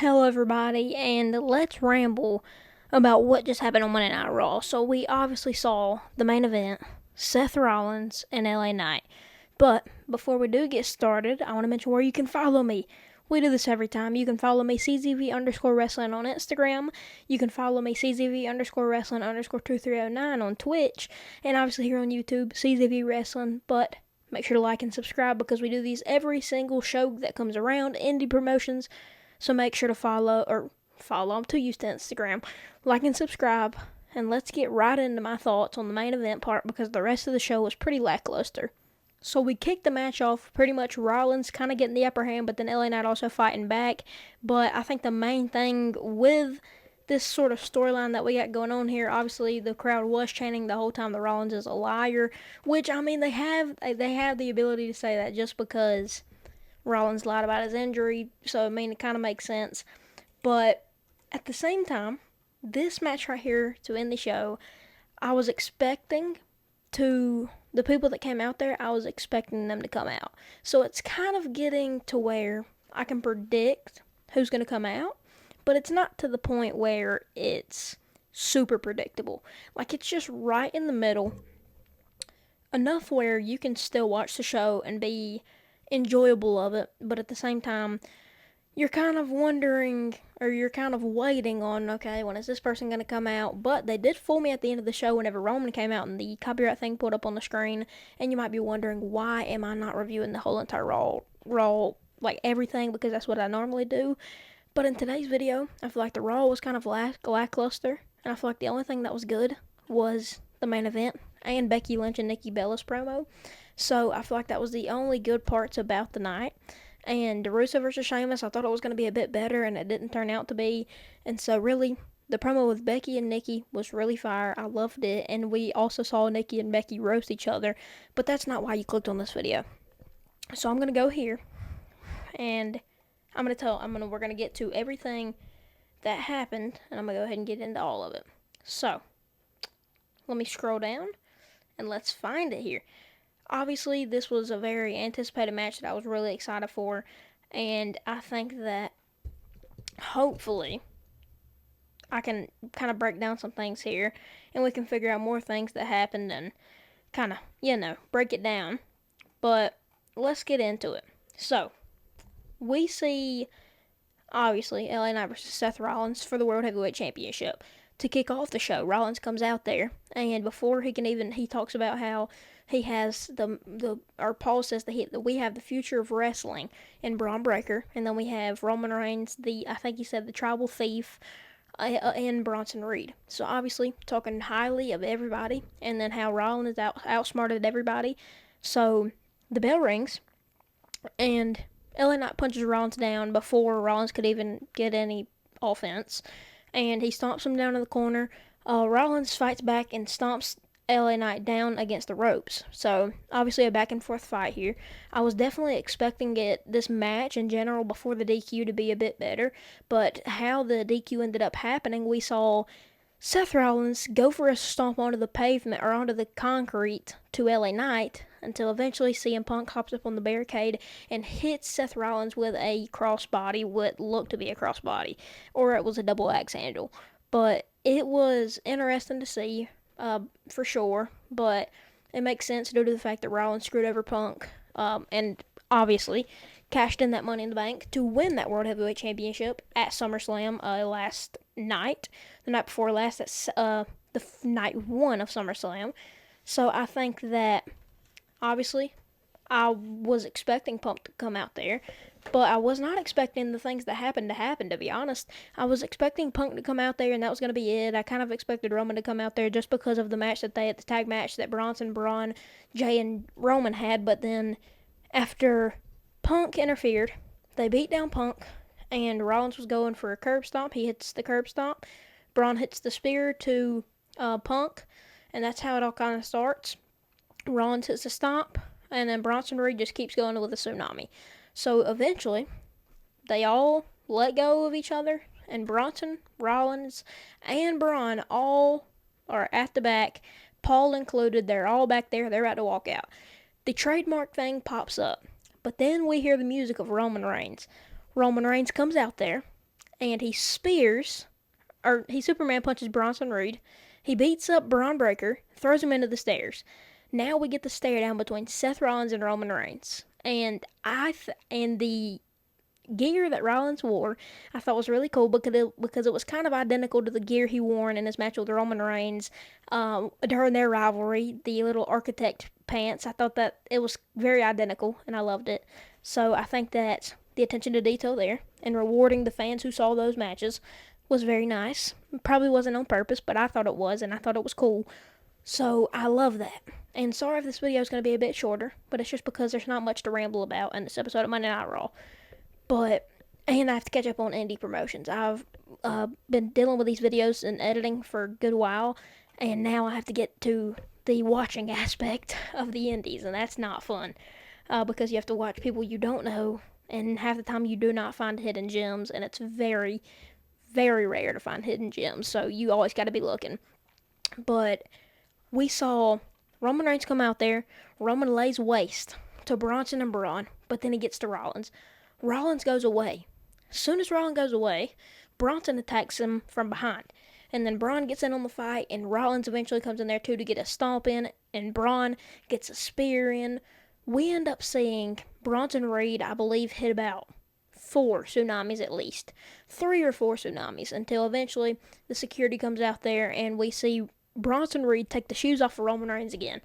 Hello, everybody, and let's ramble about what just happened on Monday Night Raw. So, we obviously saw the main event, Seth Rollins and LA Knight. But before we do get started, I want to mention where you can follow me. We do this every time. You can follow me, CZV underscore wrestling on Instagram. You can follow me, CZV underscore wrestling underscore 2309 on Twitch. And obviously here on YouTube, CZV wrestling. But make sure to like and subscribe because we do these every single show that comes around, indie promotions. So make sure to follow. I'm too used to Instagram. Like and subscribe. And let's get right into my thoughts on the main event part because the rest of the show was pretty lackluster. So we kicked the match off pretty much Rollins kind of getting the upper hand, but then LA Knight also fighting back. But I think the main thing with this sort of storyline that we got going on here, obviously the crowd was chanting the whole time that Rollins is a liar, which I mean they have the ability to say that just because Rollins lied about his injury, so I mean it kind of makes sense. But at the same time, this match right here to end the show, I was expecting to the people that came out there, I was expecting them to come out. So it's kind of getting to where I can predict who's going to come out, but it's not to the point where it's super predictable. Like it's just right in the middle, enough where you can still watch the show and be enjoyable of it, but at the same time, you're kind of wondering or you're kind of waiting on, okay, when is this person going to come out? But they did fool me at the end of the show whenever Roman came out and the copyright thing pulled up on the screen. And you might be wondering, why am I not reviewing the whole entire Raw, like everything, because that's what I normally do. But in today's video, I feel like the Raw was kind of lackluster. And I feel like the only thing that was good was the main event and Becky Lynch and Nikki Bella's promo. So I feel like that was the only good parts about the night. And DeRusso versus Sheamus, I thought it was going to be a bit better, and it didn't turn out to be. And so, really, the promo with Becky and Nikki was really fire. I loved it, and we also saw Nikki and Becky roast each other. But that's not why you clicked on this video. So I'm going to go here, and we're going to get to everything that happened, and I'm going to go ahead and get into all of it. So, let me scroll down, and let's find it here. Obviously, this was a very anticipated match that I was really excited for, and I think that hopefully I can kind of break down some things here, and we can figure out more things that happened and kind of, break it down. But let's get into it. So, we see, obviously, LA Knight versus Seth Rollins for the World Heavyweight Championship. To kick off the show, Rollins comes out there, and before he talks about how he has or Paul says that we have the future of wrestling in Braun Breaker, and then we have Roman Reigns, I think he said the tribal thief, and Bronson Reed. So obviously talking highly of everybody, and then how Rollins outsmarted everybody. So the bell rings, and LA Knight punches Rollins down before Rollins could even get any offense, and he stomps him down in the corner. Rollins fights back and stomps LA Knight down against the ropes. So obviously a back and forth fight here. I was definitely expecting this match in general before the DQ to be a bit better, but how the DQ ended up happening, we saw Seth Rollins go for a stomp onto the pavement or onto the concrete to LA Knight until eventually CM Punk hops up on the barricade and hits Seth Rollins with a crossbody, what looked to be a crossbody, or it was a double axe handle. But it was interesting to see, for sure, but it makes sense due to the fact that Rollins screwed over Punk, and obviously cashed in that Money in the Bank to win that World Heavyweight Championship at SummerSlam last night, the night before last, that's the night one of SummerSlam. So I think that obviously I was expecting Punk to come out there, but I was not expecting the things that happened to happen, to be honest. I was expecting Punk to come out there, and that was going to be it. I kind of expected Roman to come out there just because of the match the tag match that Bronson, Braun, Jay, and Roman had, but then after Punk interfered, they beat down Punk, and Rollins was going for a curb stomp. He hits the curb stomp. Braun hits the spear to Punk, and that's how it all kind of starts. Rollins hits the stomp, and then Bronson Reed just keeps going with a tsunami. So eventually, they all let go of each other, and Bronson, Rollins, and Braun all are at the back, Paul included. They're all back there. They're about to walk out. The trademark thing pops up, but then we hear the music of Roman Reigns. Roman Reigns comes out there, and he Superman punches Bronson Reed. He beats up Braun Breaker, throws him into the stairs. Now we get the stare down between Seth Rollins and Roman Reigns, and the gear that Rollins wore, I thought was really cool because it was kind of identical to the gear he wore in his match with Roman Reigns during their rivalry. The little architect pants, I thought that it was very identical, and I loved it. So I think that the attention to detail there and rewarding the fans who saw those matches was very nice. Probably wasn't on purpose, but I thought it was, and I thought it was cool. So I love that. And sorry if this video is going to be a bit shorter, but it's just because there's not much to ramble about in this episode of Monday Night Raw. But and I have to catch up on indie promotions. I've been dealing with these videos and editing for a good while, and now I have to get to the watching aspect of the indies, and that's not fun because you have to watch people you don't know, and half the time you do not find hidden gems, and it's very, very rare to find hidden gems, so you always got to be looking. But we saw Roman Reigns come out there. Roman lays waste to Bronson and Braun, but then he gets to Rollins. Rollins goes away. As soon as Rollins goes away, Bronson attacks him from behind. And then Braun gets in on the fight, and Rollins eventually comes in there too to get a stomp in, and Braun gets a spear in. We end up seeing Bronson Reed, I believe, hit about 4 tsunamis at least. 3 or 4 tsunamis until eventually the security comes out there and we see Bronson Reed take the shoes off of Roman Reigns again.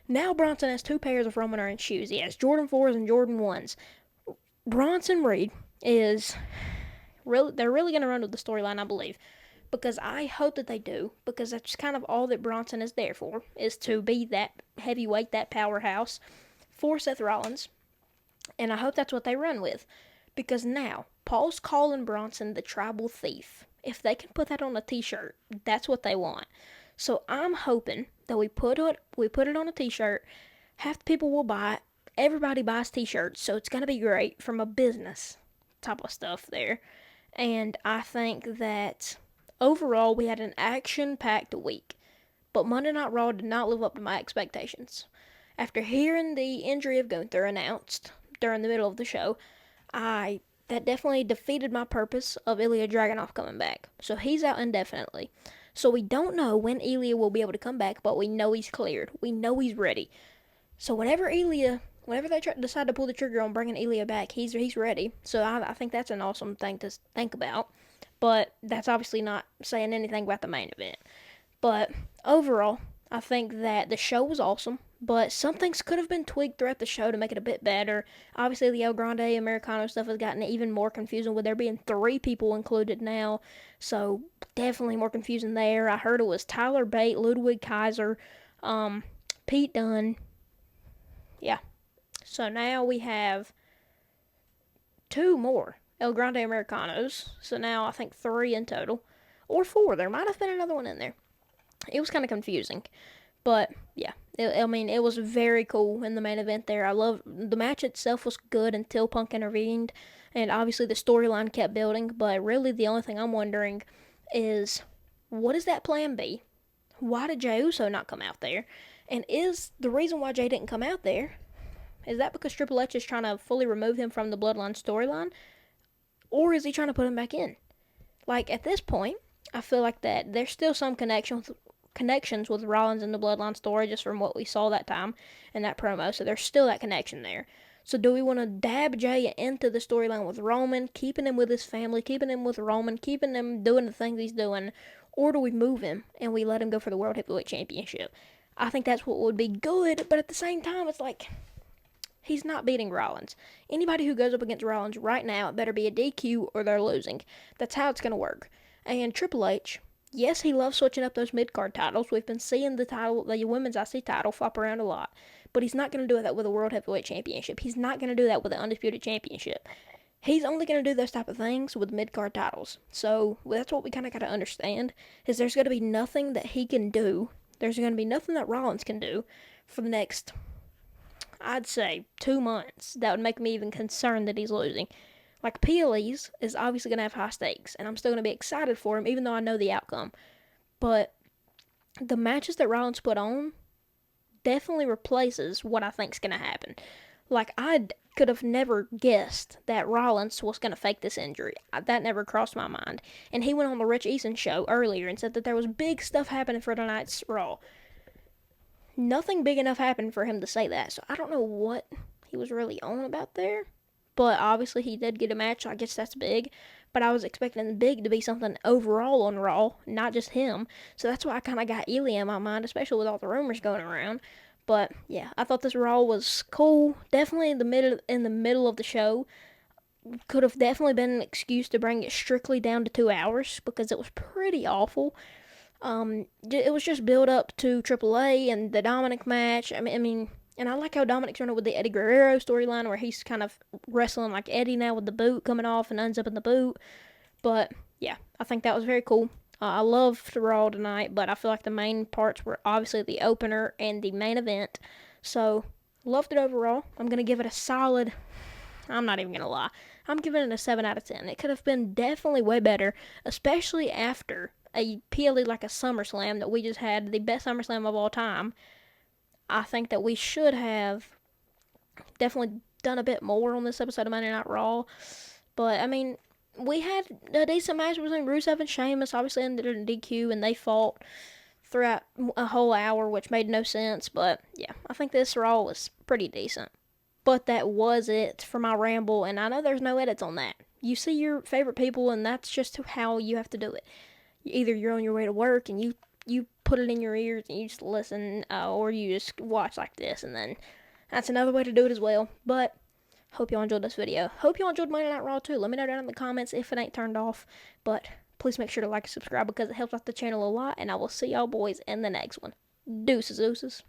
Now Bronson has 2 pairs of Roman Reigns shoes. He has Jordan 4s and Jordan 1s. Bronson Reed is they're really going to run with the storyline, I believe, because I hope that they do, because that's kind of all that Bronson is there for, is to be that heavyweight, that powerhouse for Seth Rollins, and I hope that's what they run with, because now Paul's calling Bronson the tribal thief. If they can put that on a t-shirt, that's what they want. So I'm hoping that we put it on a t-shirt, half the people will buy it. Everybody buys t-shirts, so it's going to be great from a business type of stuff there. And I think that overall we had an action-packed week. But Monday Night Raw did not live up to my expectations. After hearing the injury of Gunther announced during the middle of the show, that definitely defeated my purpose of Ilya Dragunov coming back. So he's out indefinitely. So we don't know when Ilya will be able to come back, but we know he's cleared. We know he's ready. So whenever they decide to pull the trigger on bringing Ilya back, he's ready. So I think that's an awesome thing to think about. But that's obviously not saying anything about the main event. But overall, I think that the show was awesome. But some things could have been tweaked throughout the show to make it a bit better. Obviously, the El Grande Americano stuff has gotten even more confusing with there being 3 people included now. So definitely more confusing there. I heard it was Tyler Bate, Ludwig Kaiser, Pete Dunne. Yeah. So now we have 2 more El Grande Americanos. So now I think 3 in total. Or 4. There might have been another one in there. It was kind of confusing. But, yeah. It was very cool in the main event there. I love the match itself was good until Punk intervened. And obviously the storyline kept building. But really the only thing I'm wondering is, what is that plan B? Why did Jey Uso not come out there? And is the reason why Jey didn't come out there, is that because Triple H is trying to fully remove him from the Bloodline storyline? Or is he trying to put him back in? Like, at this point, I feel like that there's still some connections with Rollins and the Bloodline story, just from what we saw that time in that promo. So there's still that connection there. So do we want to dab Jey into the storyline with Roman, keeping him with his family, keeping him with Roman, keeping him doing the things he's doing? Or do we move him and we let him go for the World Heavyweight Championship? I think that's what would be good, but at the same time, it's like, he's not beating Rollins. Anybody who goes up against Rollins right now, it better be a DQ or they're losing. That's how it's going to work. And Triple H, yes, he loves switching up those mid-card titles. We've been seeing the women's IC title flop around a lot. But he's not going to do that with a World Heavyweight Championship. He's not going to do that with an Undisputed Championship. He's only going to do those type of things with mid-card titles. So that's what we kind of got to understand, is there's going to be nothing that he can do. There's going to be nothing that Rollins can do for the next, I'd say, 2 months. That would make me even concerned that he's losing. Like, PLEs is obviously going to have high stakes, and I'm still going to be excited for him, even though I know the outcome. But the matches that Rollins put on definitely replaces what I think's going to happen. Like, could have never guessed that Rollins was going to fake this injury. That never crossed my mind. And he went on the Rich Eason show earlier and said that there was big stuff happening for tonight's Raw. Nothing big enough happened for him to say that, so I don't know what he was really on about there. But obviously he did get a match, so I guess that's big. But I was expecting the big to be something overall on Raw, not just him. So that's why I kind of got Ely in my mind, especially with all the rumors going around. But yeah, I thought this Raw was cool. Definitely in the middle of the show. Could have definitely been an excuse to bring it strictly down to 2 hours because it was pretty awful. It was just build up to AAA and the Dominic match. I mean, and I like how Dominic's running with the Eddie Guerrero storyline where he's kind of wrestling like Eddie now with the boot coming off and unzipping the boot. But yeah, I think that was very cool. I loved Raw tonight, but I feel like the main parts were obviously the opener and the main event. So, loved it overall. I'm going to give it a solid, I'm not even going to lie, I'm giving it a 7 out of 10. It could have been definitely way better, especially after a PLE like a SummerSlam that we just had, the best SummerSlam of all time. I think that we should have definitely done a bit more on this episode of Monday Night Raw. But, I mean, we had a decent match between Rusev and Sheamus. Obviously ended in DQ, and they fought throughout a whole hour, which made no sense. But, yeah, I think this Raw was pretty decent. But that was it for my ramble, and I know there's no edits on that. You see your favorite people, and that's just how you have to do it. Either you're on your way to work, and you put it in your ears, and you just listen, or you just watch like this, and then that's another way to do it as well. But hope y'all enjoyed this video. Hope y'all enjoyed Monday Night Raw too. Let me know down in the comments if it ain't turned off. But please make sure to like and subscribe because it helps out the channel a lot. And I will see y'all boys in the next one. Deuces.